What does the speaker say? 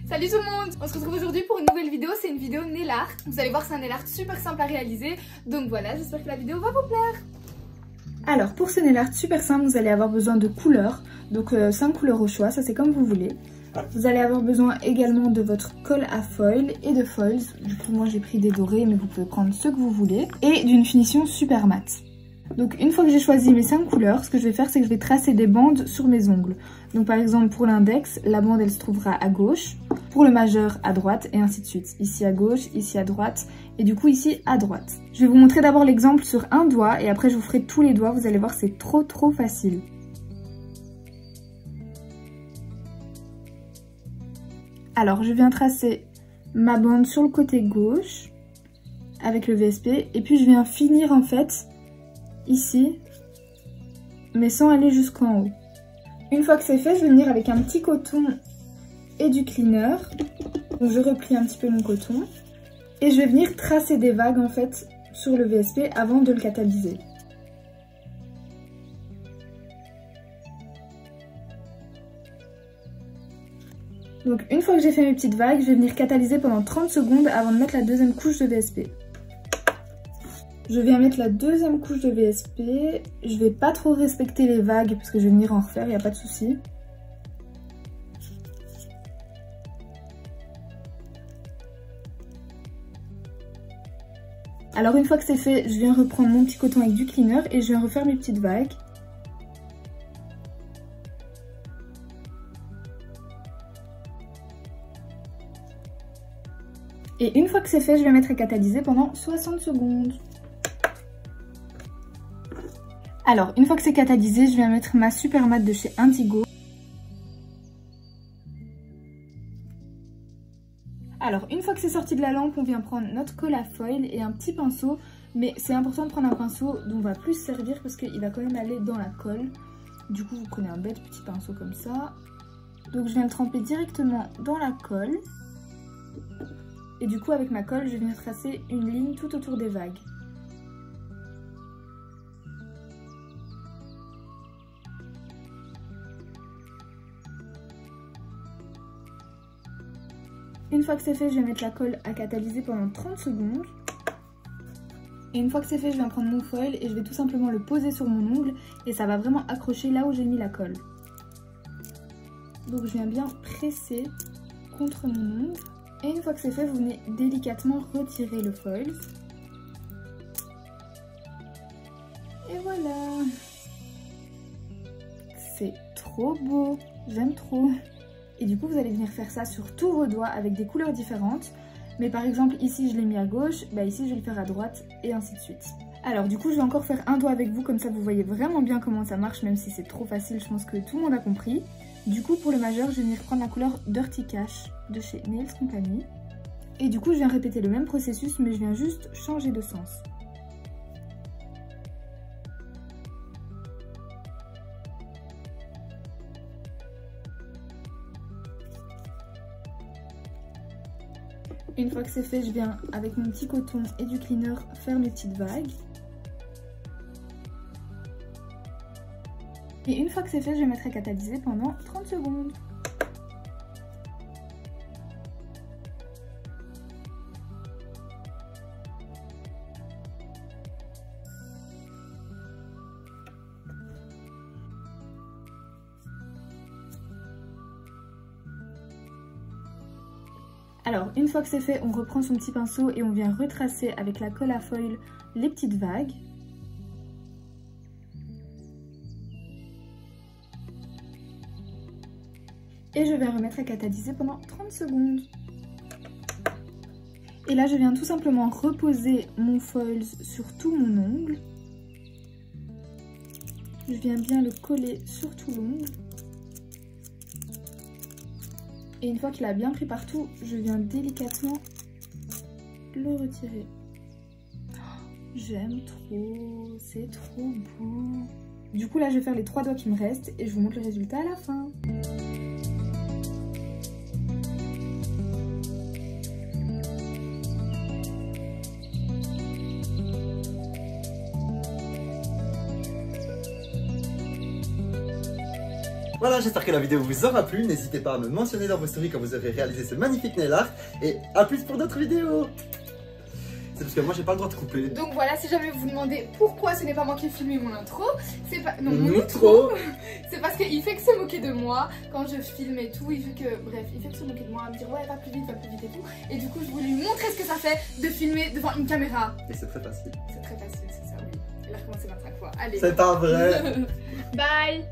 Salut tout le monde! On se retrouve aujourd'hui pour une nouvelle vidéo, c'est une vidéo nail art. Vous allez voir, c'est un nail art super simple à réaliser. Donc voilà, j'espère que la vidéo va vous plaire. Alors pour ce nail art super simple, vous allez avoir besoin de couleurs. Donc 5 couleurs au choix, ça c'est comme vous voulez. Vous allez avoir besoin également de votre colle à foil et de foils. Du coup moi j'ai pris des dorés, mais vous pouvez prendre ceux que vous voulez. Et d'une finition super mat. Donc une fois que j'ai choisi mes 5 couleurs, ce que je vais faire c'est que je vais tracer des bandes sur mes ongles. Donc par exemple pour l'index, la bande elle se trouvera à gauche, pour le majeur à droite et ainsi de suite. Ici à gauche, ici à droite et du coup ici à droite. Je vais vous montrer d'abord l'exemple sur un doigt et après je vous ferai tous les doigts, vous allez voir c'est trop facile. Alors je viens tracer ma bande sur le côté gauche avec le VSP et puis je viens finir en fait ici mais sans aller jusqu'en haut. Une fois que c'est fait, je vais venir avec un petit coton et du cleaner. Donc je replie un petit peu mon coton et je vais venir tracer des vagues en fait sur le VSP avant de le catalyser. Donc une fois que j'ai fait mes petites vagues, je vais venir catalyser pendant 30 secondes avant de mettre la deuxième couche de VSP. Je viens mettre la deuxième couche de VSP. Je vais pas trop respecter les vagues parce que je vais venir en refaire, il n'y a pas de souci. Alors une fois que c'est fait, je viens reprendre mon petit coton avec du cleaner et je viens refaire mes petites vagues. Et une fois que c'est fait, je vais mettre à catalyser pendant 60 secondes. Alors, une fois que c'est catalysé, je viens mettre ma super mat de chez Indigo. Alors, une fois que c'est sorti de la lampe, on vient prendre notre colle à foil et un petit pinceau. Mais c'est important de prendre un pinceau dont on va plus servir parce qu'il va quand même aller dans la colle. Du coup, vous prenez un bête petit pinceau comme ça. Donc, je viens le tremper directement dans la colle. Et du coup, avec ma colle, je viens tracer une ligne tout autour des vagues. Une fois que c'est fait, je vais mettre la colle à catalyser pendant 30 secondes. Et une fois que c'est fait, je viens prendre mon foil et je vais tout simplement le poser sur mon ongle. Et ça va vraiment accrocher là où j'ai mis la colle. Donc je viens bien presser contre mon ongle. Et une fois que c'est fait, vous venez délicatement retirer le foil. Et voilà! C'est trop beau! J'aime trop! Et du coup, vous allez venir faire ça sur tous vos doigts avec des couleurs différentes. Mais par exemple, ici, je l'ai mis à gauche, bah ici, je vais le faire à droite et ainsi de suite. Alors du coup, je vais encore faire un doigt avec vous, comme ça vous voyez vraiment bien comment ça marche, même si c'est trop facile, je pense que tout le monde a compris. Du coup, pour le majeur, je vais venir prendre la couleur Dirty Cash de chez Nails Company. Et du coup, je viens répéter le même processus, mais je viens juste changer de sens. Une fois que c'est fait, je viens avec mon petit coton et du cleaner faire mes petites vagues. Et une fois que c'est fait, je vais mettre à catalyser pendant 30 secondes. Alors, une fois que c'est fait, on reprend son petit pinceau et on vient retracer avec la colle à foil les petites vagues. Et je vais remettre à catalyser pendant 30 secondes. Et là, je viens tout simplement reposer mon foil sur tout mon ongle. Je viens bien le coller sur tout l'ongle. Et une fois qu'il a bien pris partout, je viens délicatement le retirer. J'aime trop, c'est trop beau. Du coup là, je vais faire les 3 doigts qui me restent et je vous montre le résultat à la fin. Voilà, j'espère que la vidéo vous aura plu. N'hésitez pas à me mentionner dans vos stories quand vous aurez réalisé ce magnifique nail art. Et à plus pour d'autres vidéos. C'est parce que moi j'ai pas le droit de couper. Donc voilà, si jamais vous vous demandez pourquoi ce n'est pas moi qui ai filmé mon intro, c'est pas... Non, mon outro. C'est parce qu'il fait que se moquer de moi quand je filme et tout. Il fait que... Bref, il fait que se moquer de moi, me dire ouais, va plus vite et tout. Et du coup, je voulais lui montrer ce que ça fait de filmer devant une caméra. Et c'est très facile. C'est très facile, c'est ça, oui. Il a recommencé 25 fois. Allez. C'est pas vrai. Bye.